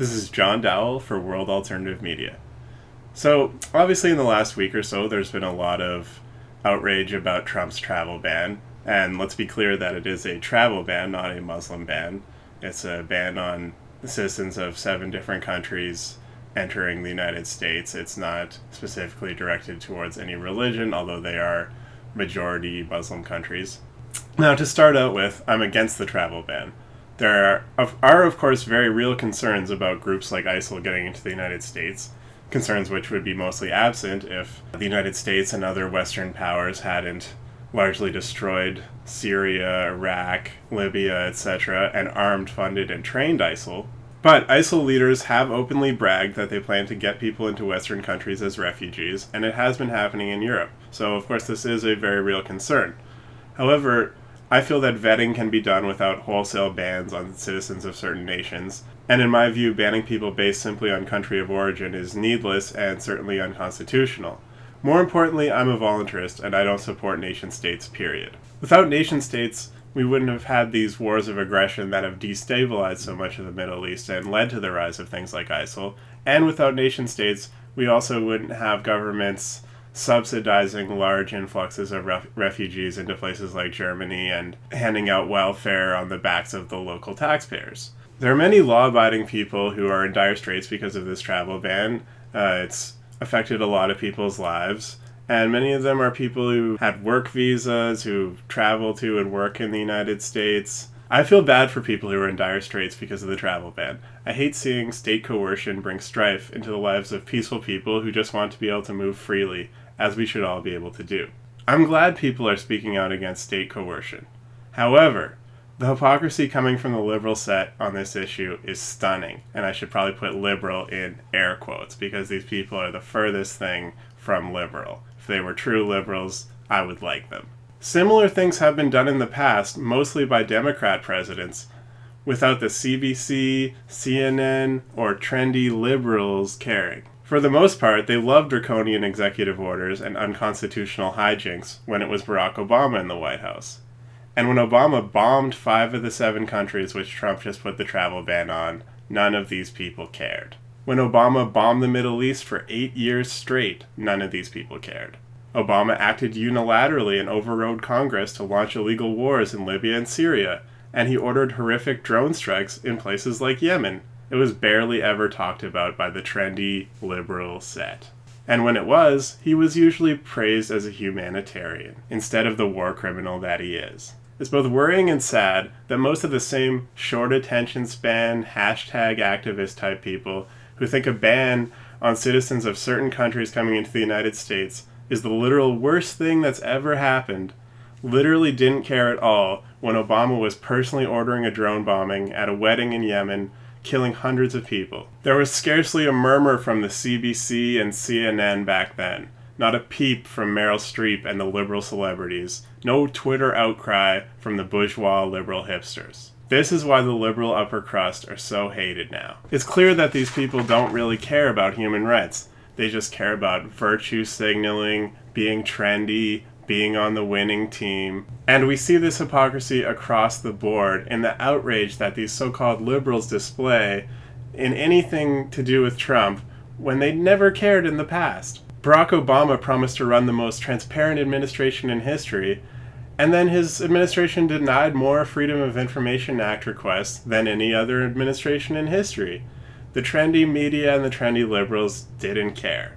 This is John Doull for World Alternative Media. So, obviously in the last week or so, there's been a lot of outrage about Trump's travel ban. And let's be clear that it is a travel ban, not a Muslim ban. It's a ban on the citizens of 7 different countries entering the United States. It's not specifically directed towards any religion, although they are majority Muslim countries. Now, to start out with, I'm against the travel ban. There are, of course, very real concerns about groups like ISIL getting into the United States, concerns which would be mostly absent if the United States and other Western powers hadn't largely destroyed Syria, Iraq, Libya, etc., and armed, funded, and trained ISIL. But ISIL leaders have openly bragged that they plan to get people into Western countries as refugees, and it has been happening in Europe. So, of course, this is a very real concern. However, I feel that vetting can be done without wholesale bans on citizens of certain nations, and in my view, banning people based simply on country of origin is needless and certainly unconstitutional. More importantly, I'm a voluntarist, and I don't support nation-states, period. Without nation-states, we wouldn't have had these wars of aggression that have destabilized so much of the Middle East and led to the rise of things like ISIL, and without nation-states, we also wouldn't have governments subsidizing large influxes of refugees into places like Germany and handing out welfare on the backs of the local taxpayers. There are many law-abiding people who are in dire straits because of this travel ban. It's affected a lot of people's lives, and many of them are people who had work visas, who travel to and work in the United States. I feel bad for people who are in dire straits because of the travel ban. I hate seeing state coercion bring strife into the lives of peaceful people who just want to be able to move freely, as we should all be able to do. I'm glad people are speaking out against state coercion. However, the hypocrisy coming from the liberal set on this issue is stunning, and I should probably put liberal in air quotes, because these people are the furthest thing from liberal. If they were true liberals, I would like them. Similar things have been done in the past, mostly by Democrat presidents, without the CBC, CNN, or trendy liberals caring. For the most part, they loved draconian executive orders and unconstitutional hijinks when it was Barack Obama in the White House. And when Obama bombed 5 of the 7 countries which Trump just put the travel ban on, none of these people cared. When Obama bombed the Middle East for 8 years straight, none of these people cared. Obama acted unilaterally and overrode Congress to launch illegal wars in Libya and Syria, and he ordered horrific drone strikes in places like Yemen. It was barely ever talked about by the trendy liberal set. And when it was, he was usually praised as a humanitarian, instead of the war criminal that he is. It's both worrying and sad that most of the same short attention span, hashtag activist type people who think a ban on citizens of certain countries coming into the United States is the literal worst thing that's ever happened, literally didn't care at all when Obama was personally ordering a drone bombing at a wedding in Yemen, killing hundreds of people. There was scarcely a murmur from the CBC and CNN back then. Not a peep from Meryl Streep and the liberal celebrities. No Twitter outcry from the bourgeois liberal hipsters. This is why the liberal upper crust are so hated now. It's clear that these people don't really care about human rights. They just care about virtue signaling, being trendy, being on the winning team. And we see this hypocrisy across the board in the outrage that these so-called liberals display in anything to do with Trump when they never cared in the past. Barack Obama promised to run the most transparent administration in history, and then his administration denied more Freedom of Information Act requests than any other administration in history. The trendy media and the trendy liberals didn't care.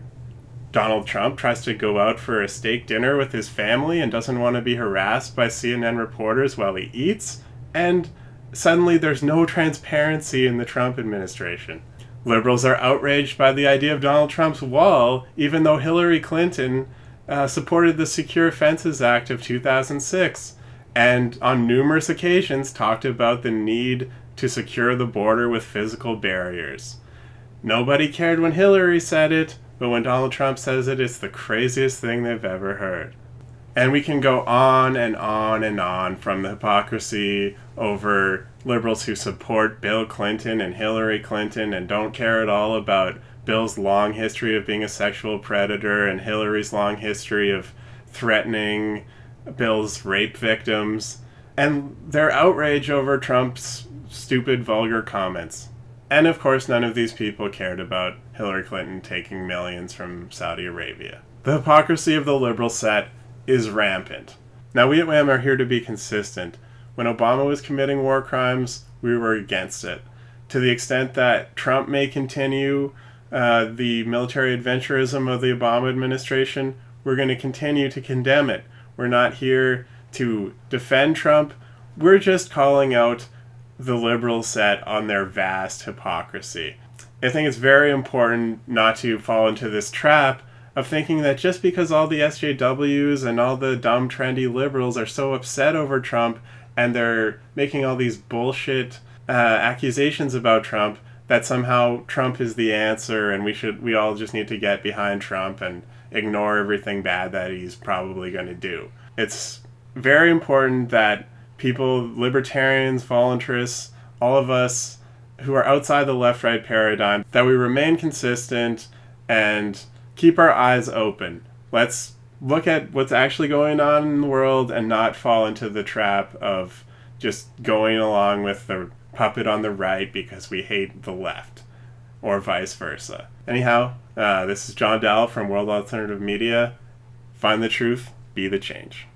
Donald Trump tries to go out for a steak dinner with his family and doesn't want to be harassed by CNN reporters while he eats, and suddenly there's no transparency in the Trump administration. Liberals are outraged by the idea of Donald Trump's wall, even though Hillary Clinton supported the Secure Fences Act of 2006, and on numerous occasions talked about the need to secure the border with physical barriers. Nobody cared when Hillary said it, but when Donald Trump says it, it's the craziest thing they've ever heard. And we can go on and on and on, from the hypocrisy over liberals who support Bill Clinton and Hillary Clinton and don't care at all about Bill's long history of being a sexual predator and Hillary's long history of threatening Bill's rape victims, and their outrage over Trump's stupid, vulgar comments. And of course, none of these people cared about Hillary Clinton taking millions from Saudi Arabia. The hypocrisy of the liberal set is rampant. Now, we at WHAM are here to be consistent. When Obama was committing war crimes, we were against it. To the extent that Trump may continue the military adventurism of the Obama administration, we're going to continue to condemn it. We're not here to defend Trump. We're just calling out the liberal set on their vast hypocrisy. I think it's very important not to fall into this trap of thinking that just because all the SJWs and all the dumb, trendy liberals are so upset over Trump and they're making all these bullshit accusations about Trump, that somehow Trump is the answer and we all just need to get behind Trump and ignore everything bad that he's probably going to do. It's very important that people, libertarians, voluntarists, all of us who are outside the left-right paradigm, that we remain consistent and keep our eyes open. Let's look at what's actually going on in the world and not fall into the trap of just going along with the puppet on the right because we hate the left, or vice versa. Anyhow, this is Doull from World Alternative Media. Find the truth, be the change.